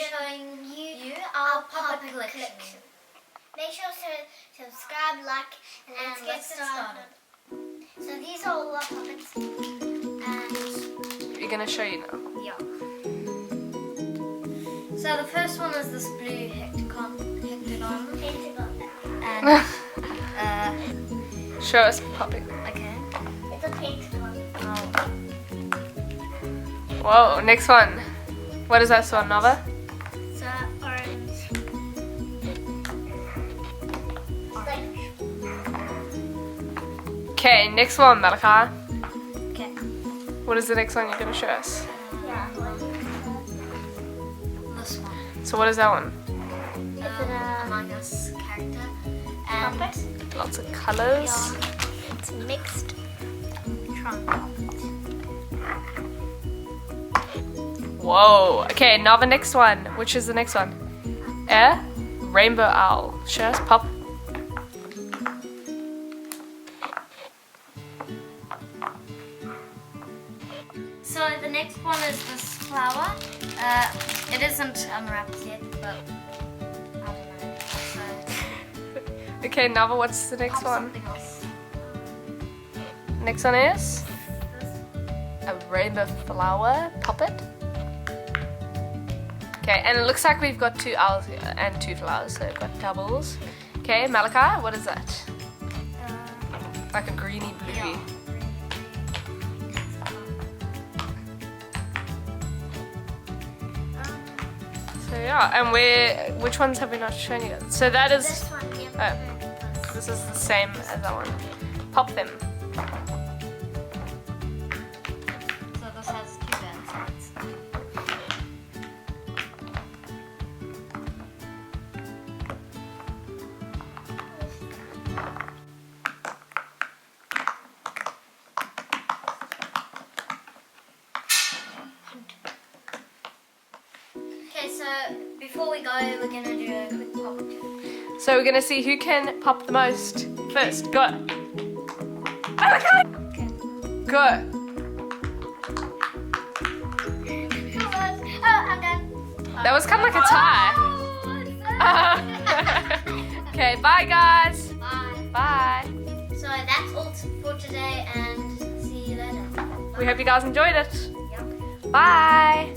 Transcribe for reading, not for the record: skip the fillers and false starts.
showing you our popit collection. Make sure to subscribe, like, and let's get started. So these are all our puppets. And You're gonna show you now. Yeah. So the first one is this blue hectagon. And Show us puppet. okay. it's a pink one. Oh. Whoa, next one. What is that one, Nava? It's orange. Okay, next one, Malakai. Okay. What is the next one you're gonna show us? Yeah. This one. So what is that one? Among Us character. And Puppet. Lots of colors. It's mixed. trunk. Whoa. Okay, now the next one. Which is the next one? Rainbow owl. Show us, pop. So the next one is this flower. It isn't unwrapped yet, but I don't know. So Okay, Nava, what's the next pop one? something else. Next one is a rainbow flower puppet. Okay, and it looks like we've got 2 owls here and 2 flowers, so we've got doubles. Okay, Malakai, what is that? Like a greeny bluey. Yeah. So yeah, and which ones have we not shown you? So that is, This one, we oh, haven't this is the same as that one. Pop them. So this has 2 band sides. Okay, so before we go, we're gonna do a quick pop. So we're gonna see who can pop the most first. Go. Malakai! Okay. Go. I'm done. That was kind of like a tie. Okay, bye guys. Bye. Bye. So that's all for today, and see you later. We hope you guys enjoyed it. Yep. Bye.